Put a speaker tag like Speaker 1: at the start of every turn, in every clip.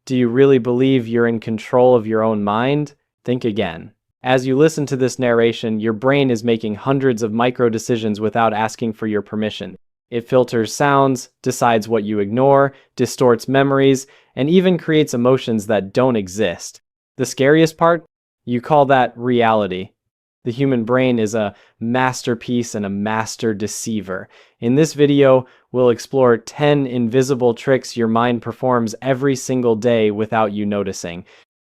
Speaker 1: Do you really believe you're in control of your own mind? Think again. As you listen to this narration, your brain is making hundreds of micro decisions without asking for your permission. It filters sounds, decides what you ignore, distorts memories, and even creates emotions that don't exist. The scariest part? You call that reality. The human brain is a masterpiece and a master deceiver. In this video, we'll explore 10 invisible tricks your mind performs every single day without you noticing.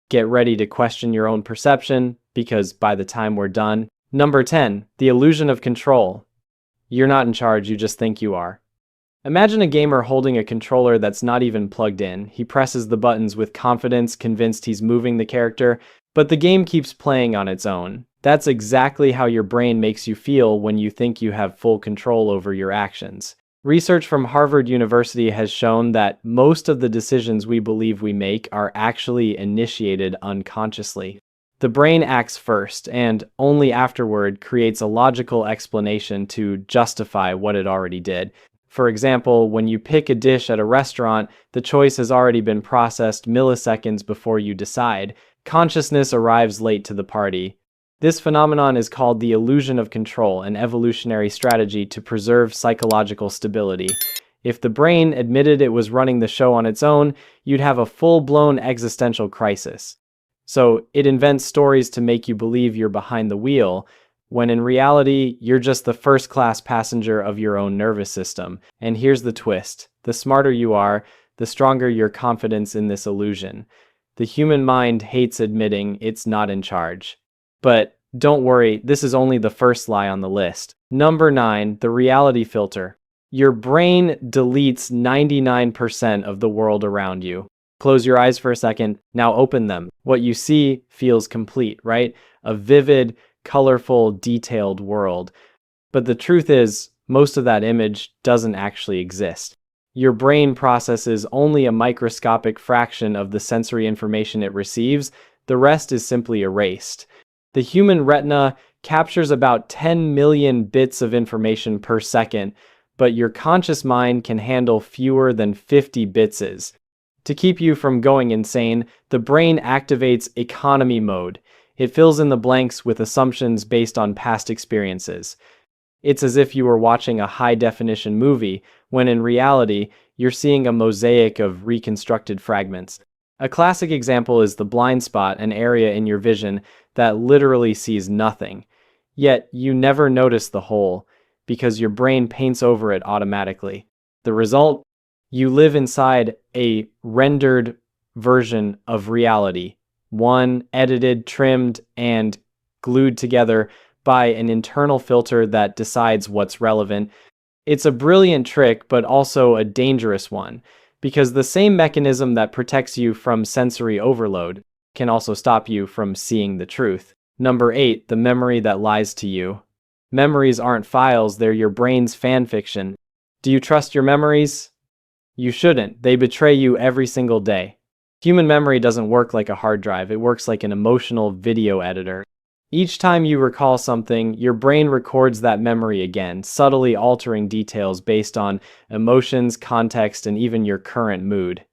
Speaker 1: Get ready to question your own perception, because by the time we're done. Number 10, the illusion of control. You're not in charge, you just think you are. Imagine a gamer holding a controller that's not even plugged in. He presses the buttons with confidence, convinced he's moving the character, but the game keeps playing on its own. That's exactly how your brain makes you feel when you think you have full control over your actions. Research from Harvard University has shown that most of the decisions we believe we make are actually initiated unconsciously. The brain acts first, and only afterward creates a logical explanation to justify what it already did. For example, when you pick a dish at a restaurant, the choice has already been processed milliseconds before you decide. Consciousness arrives late to the party. This phenomenon is called the illusion of control, an evolutionary strategy to preserve psychological stability. If the brain admitted it was running the show on its own, you'd have a full-blown existential crisis. So it invents stories to make you believe you're behind the wheel, when in reality, you're just the first-class passenger of your own nervous system. And here's the twist. The smarter you are, the stronger your confidence in this illusion. The human mind hates admitting it's not in charge. But don't worry, this is only the first lie on the list. Number 9, the reality filter. Your brain deletes 99% of the world around you. Close your eyes for a second, now open them. What you see feels complete, right? A vivid, colorful, detailed world. But the truth is, most of that image doesn't actually exist. Your brain processes only a microscopic fraction of the sensory information it receives. The rest is simply erased. The human retina captures about 10 million bits of information per second, but your conscious mind can handle fewer than 50 bitses. To keep you from going insane, the brain activates economy mode. It fills in the blanks with assumptions based on past experiences. It's as if you were watching a high-definition movie, when in reality, you're seeing a mosaic of reconstructed fragments. A classic example is the blind spot, an area in your vision that literally sees nothing. Yet you never notice the hole, because your brain paints over it automatically. The result? You live inside a rendered version of reality, one edited, trimmed, and glued together by an internal filter that decides what's relevant. It's a brilliant trick, but also a dangerous one, because the same mechanism that protects you from sensory overload can also stop you from seeing the truth. Number 8, the memory that lies to you. Memories aren't files, they're your brain's fan fiction. Do you trust your memories? You shouldn't. They betray you every single day. Human memory doesn't work like a hard drive, it works like an emotional video editor. Each time you recall something, your brain records that memory again, subtly altering details based on emotions, context, and even your current mood.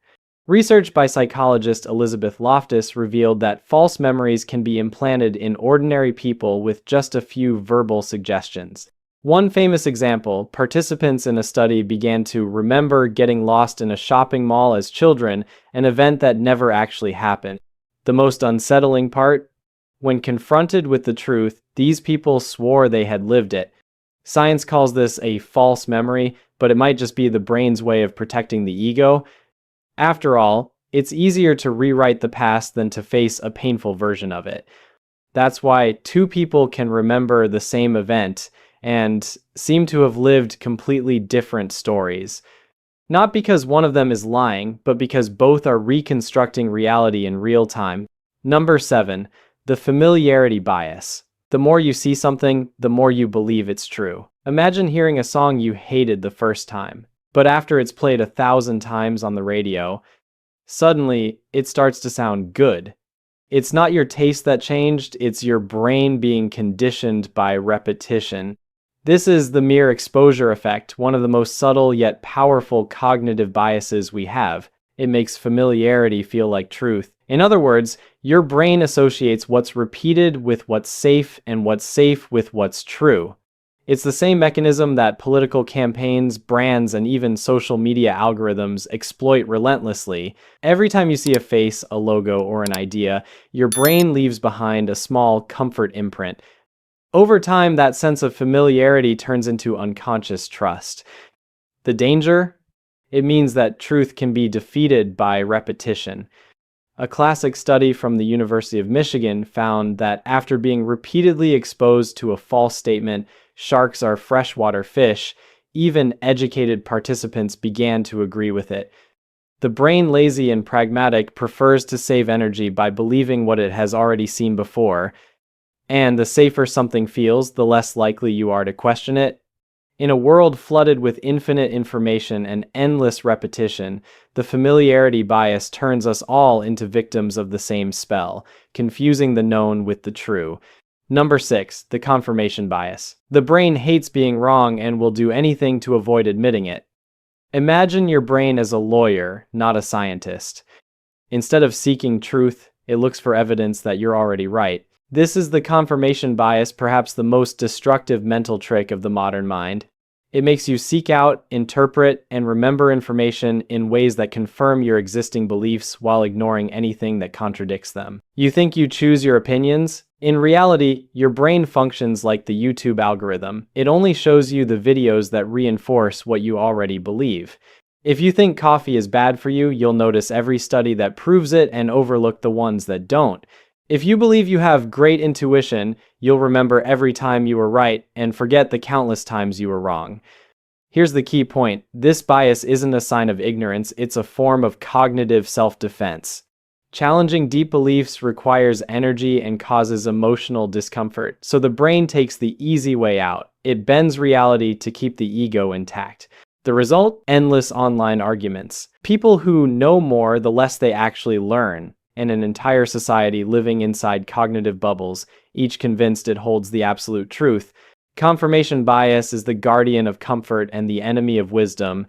Speaker 1: Research by psychologist Elizabeth Loftus revealed that false memories can be implanted in ordinary people with just a few verbal suggestions. One famous example, participants in a study began to remember getting lost in a shopping mall as children, an event that never actually happened. The most unsettling part? When confronted with the truth, these people swore they had lived it. Science calls this a false memory, but it might just be the brain's way of protecting the ego. After all, it's easier to rewrite the past than to face a painful version of it. That's why two people can remember the same event and seem to have lived completely different stories. Not because one of them is lying, but because both are reconstructing reality in real time. Number 7, the familiarity bias. The more you see something, the more you believe it's true. Imagine hearing a song you hated the first time, but after it's played 1,000 times on the radio, suddenly it starts to sound good. It's not your taste that changed, it's your brain being conditioned by repetition. This is the mere exposure effect, one of the most subtle yet powerful cognitive biases we have. It makes familiarity feel like truth. In other words, your brain associates what's repeated with what's safe and what's safe with what's true. It's the same mechanism that political campaigns, brands, and even social media algorithms exploit relentlessly. Every time you see a face, a logo, or an idea, your brain leaves behind a small comfort imprint. Over time, that sense of familiarity turns into unconscious trust. The danger? It means that truth can be defeated by repetition. A classic study from the University of Michigan found that after being repeatedly exposed to a false statement, sharks are freshwater fish, even educated participants began to agree with it. The brain, lazy and pragmatic, prefers to save energy by believing what it has already seen before, and the safer something feels, the less likely you are to question it. In a world flooded with infinite information and endless repetition, the familiarity bias turns us all into victims of the same spell, confusing the known with the true. Number 6, the confirmation bias. The brain hates being wrong and will do anything to avoid admitting it. Imagine your brain as a lawyer, not a scientist. Instead of seeking truth, it looks for evidence that you're already right. This is the confirmation bias, perhaps the most destructive mental trick of the modern mind. It makes you seek out, interpret, and remember information in ways that confirm your existing beliefs while ignoring anything that contradicts them. You think you choose your opinions? In reality, your brain functions like the YouTube algorithm. It only shows you the videos that reinforce what you already believe. If you think coffee is bad for you, you'll notice every study that proves it and overlook the ones that don't. If you believe you have great intuition, you'll remember every time you were right and forget the countless times you were wrong. Here's the key point. This bias isn't a sign of ignorance, it's a form of cognitive self-defense. Challenging deep beliefs requires energy and causes emotional discomfort, so the brain takes the easy way out. It bends reality to keep the ego intact. The result? Endless online arguments. People who know more the less they actually learn, and an entire society living inside cognitive bubbles, each convinced it holds the absolute truth. Confirmation bias is the guardian of comfort and the enemy of wisdom.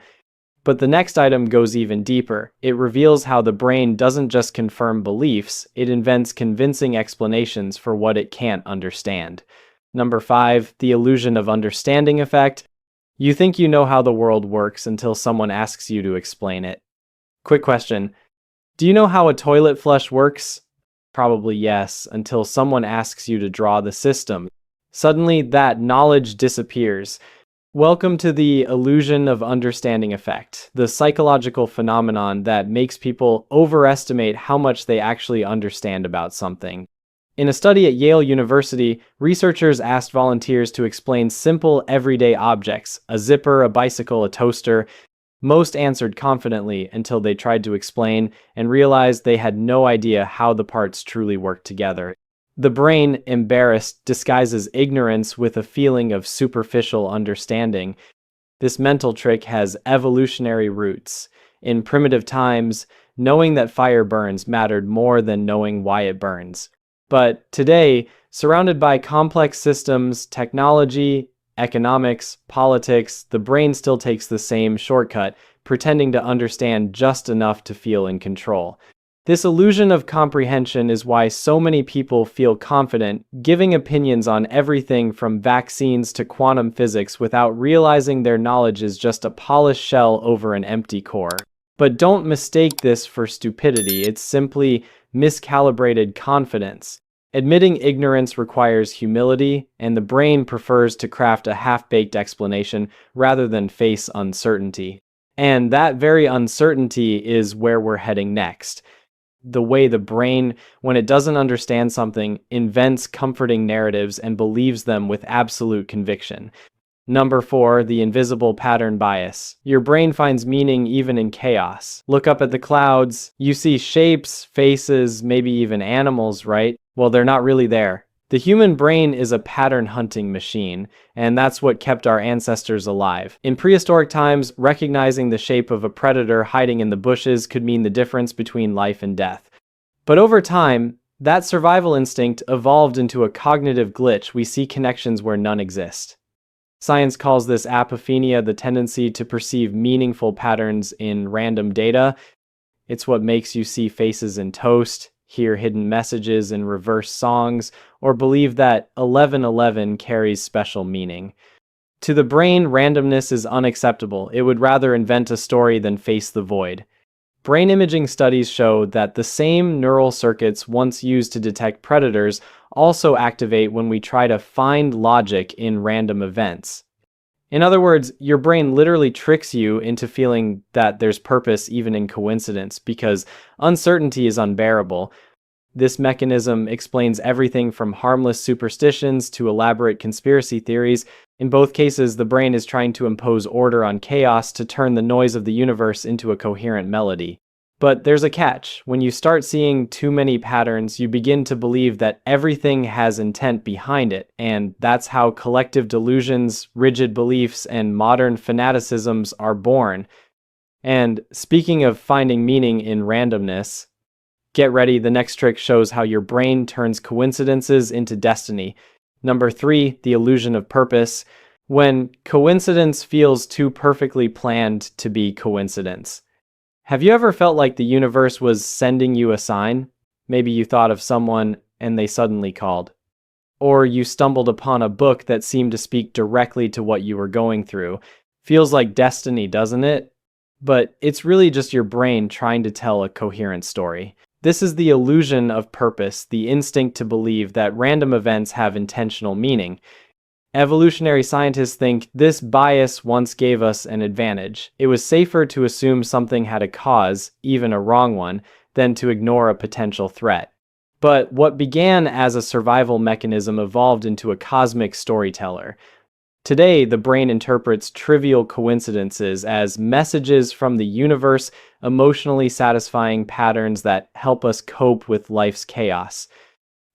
Speaker 1: But the next item goes even deeper. It reveals how the brain doesn't just confirm beliefs, it invents convincing explanations for what it can't understand. Number 5, the illusion of understanding effect. You think you know how the world works until someone asks you to explain it. Quick question. Do you know how a toilet flush works? Probably yes, until someone asks you to draw the system. Suddenly, that knowledge disappears. Welcome to the illusion of understanding effect, the psychological phenomenon that makes people overestimate how much they actually understand about something. In a study at Yale University, researchers asked volunteers to explain simple, everyday objects, a zipper, a bicycle, a toaster. Most answered confidently until they tried to explain and realized they had no idea how the parts truly worked together. The brain, embarrassed, disguises ignorance with a feeling of superficial understanding. This mental trick has evolutionary roots. In primitive times, knowing that fire burns mattered more than knowing why it burns. But today, surrounded by complex systems, technology, economics, politics, the brain still takes the same shortcut, pretending to understand just enough to feel in control. This illusion of comprehension is why so many people feel confident giving opinions on everything from vaccines to quantum physics without realizing their knowledge is just a polished shell over an empty core. But don't mistake this for stupidity, it's simply miscalibrated confidence. Admitting ignorance requires humility, and the brain prefers to craft a half-baked explanation rather than face uncertainty. And that very uncertainty is where we're heading next. The way the brain, when it doesn't understand something, invents comforting narratives and believes them with absolute conviction. Number 4, the invisible pattern bias. Your brain finds meaning even in chaos. Look up at the clouds. You see shapes, faces, maybe even animals, right? Well, they're not really there. The human brain is a pattern hunting machine, and that's what kept our ancestors alive. In prehistoric times, recognizing the shape of a predator hiding in the bushes could mean the difference between life and death. But over time, that survival instinct evolved into a cognitive glitch. We see connections where none exist. Science calls this apophenia, the tendency to perceive meaningful patterns in random data. It's what makes you see faces in toast, hear hidden messages in reverse songs, or believe that 1111 carries special meaning. To the brain, randomness is unacceptable. It would rather invent a story than face the void. Brain imaging studies show that the same neural circuits once used to detect predators also activate when we try to find logic in random events. In other words, your brain literally tricks you into feeling that there's purpose even in coincidence because uncertainty is unbearable. This mechanism explains everything from harmless superstitions to elaborate conspiracy theories. In both cases, the brain is trying to impose order on chaos to turn the noise of the universe into a coherent melody. But there's a catch. When you start seeing too many patterns, you begin to believe that everything has intent behind it, and that's how collective delusions, rigid beliefs, and modern fanaticisms are born. And speaking of finding meaning in randomness, get ready, the next trick shows how your brain turns coincidences into destiny. Number 3, the illusion of purpose. When coincidence feels too perfectly planned to be coincidence. Have you ever felt like the universe was sending you a sign? Maybe you thought of someone and they suddenly called. Or you stumbled upon a book that seemed to speak directly to what you were going through. Feels like destiny, doesn't it? But it's really just your brain trying to tell a coherent story. This is the illusion of purpose, the instinct to believe that random events have intentional meaning. Evolutionary scientists think this bias once gave us an advantage. It was safer to assume something had a cause, even a wrong one, than to ignore a potential threat. But what began as a survival mechanism evolved into a cosmic storyteller. Today, the brain interprets trivial coincidences as messages from the universe, emotionally satisfying patterns that help us cope with life's chaos.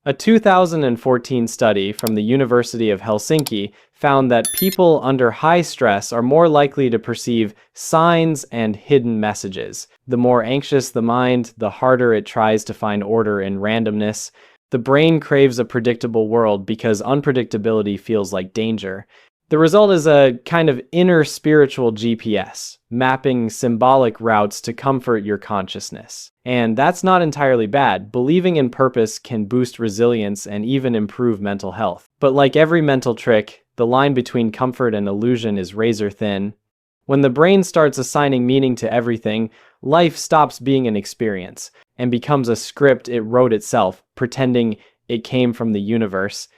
Speaker 1: A 2014 study from the University of Helsinki found that people under high stress are more likely to perceive signs and hidden messages. The more anxious the mind, the harder it tries to find order in randomness. The brain craves a predictable world because unpredictability feels like danger. The result is a kind of inner spiritual GPS, mapping symbolic routes to comfort your consciousness. And that's not entirely bad. Believing in purpose can boost resilience and even improve mental health. But like every mental trick, the line between comfort and illusion is razor thin. When the brain starts assigning meaning to everything, life stops being an experience and becomes a script it wrote itself, pretending it came from the universe.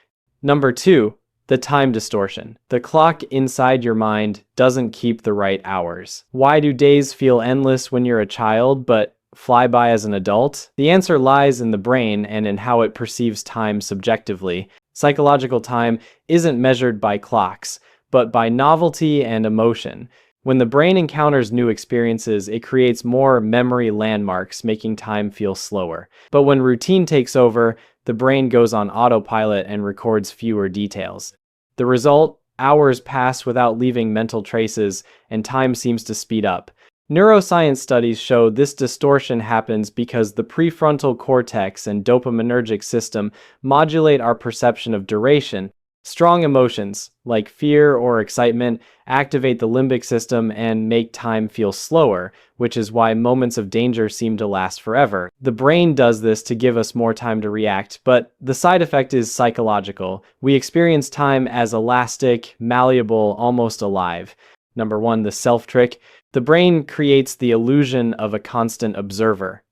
Speaker 1: Number 2. The time distortion. The clock inside your mind doesn't keep the right hours. Why do days feel endless when you're a child, but fly by as an adult? The answer lies in the brain and in how it perceives time subjectively. Psychological time isn't measured by clocks, but by novelty and emotion. When the brain encounters new experiences, it creates more memory landmarks, making time feel slower. But when routine takes over, the brain goes on autopilot and records fewer details. The result? Hours pass without leaving mental traces, and time seems to speed up. Neuroscience studies show this distortion happens because the prefrontal cortex and dopaminergic system modulate our perception of duration. Strong emotions, like fear or excitement, activate the limbic system and make time feel slower, which is why moments of danger seem to last forever. The brain does this to give us more time to react, but the side effect is psychological. We experience time as elastic, malleable, almost alive. Number 1, the self trick. The brain creates the illusion of a constant observer.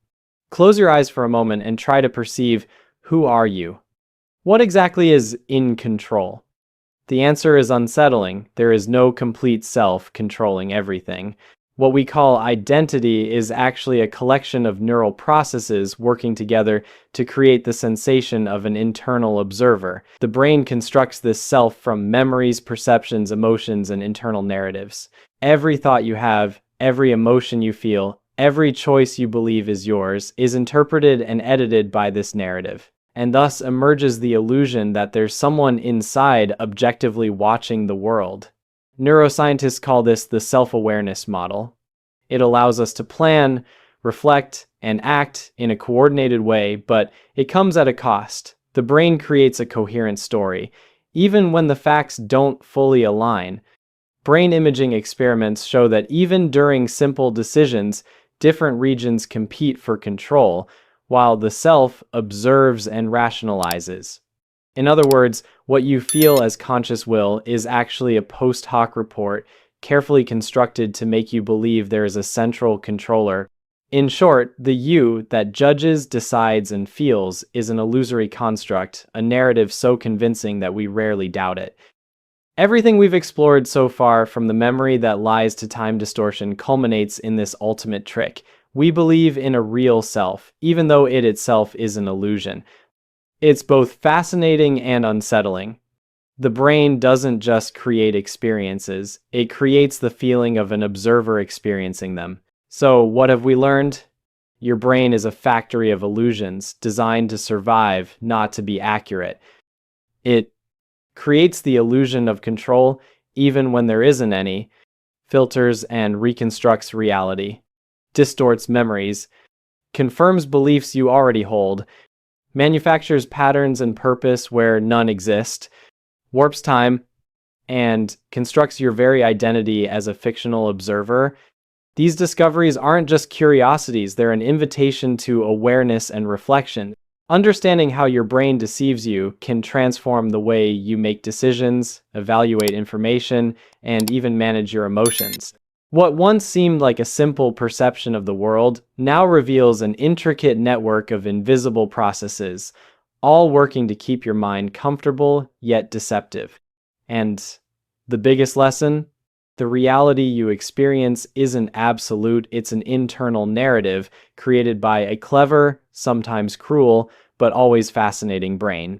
Speaker 1: Close your eyes for a moment and try to perceive, who are you? What exactly is in control? The answer is unsettling. There is no complete self controlling everything. What we call identity is actually a collection of neural processes working together to create the sensation of an internal observer. The brain constructs this self from memories, perceptions, emotions, and internal narratives. Every thought you have, every emotion you feel, every choice you believe is yours is interpreted and edited by this narrative. And thus emerges the illusion that there's someone inside objectively watching the world. Neuroscientists call this the self-awareness model. It allows us to plan, reflect, and act in a coordinated way, but it comes at a cost. The brain creates a coherent story, even when the facts don't fully align. Brain imaging experiments show that even during simple decisions, different regions compete for control, while the self observes and rationalizes. In other words, what you feel as conscious will is actually a post hoc report carefully constructed to make you believe there is a central controller. In short, the you that judges, decides, and feels is an illusory construct, a narrative so convincing that we rarely doubt it. Everything we've explored so far, from the memory that lies to time distortion, culminates in this ultimate trick. We believe in a real self, even though it itself is an illusion. It's both fascinating and unsettling. The brain doesn't just create experiences, it creates the feeling of an observer experiencing them. So, what have we learned? Your brain is a factory of illusions, designed to survive, not to be accurate. It creates the illusion of control even when there isn't any, filters and reconstructs reality, distorts memories, confirms beliefs you already hold, manufactures patterns and purpose where none exist, warps time, and constructs your very identity as a fictional observer. These discoveries aren't just curiosities, they're an invitation to awareness and reflection. Understanding how your brain deceives you can transform the way you make decisions, evaluate information, and even manage your emotions. What once seemed like a simple perception of the world now reveals an intricate network of invisible processes, all working to keep your mind comfortable yet deceptive. And the biggest lesson? The reality you experience isn't absolute, it's an internal narrative created by a clever, sometimes cruel, but always fascinating brain.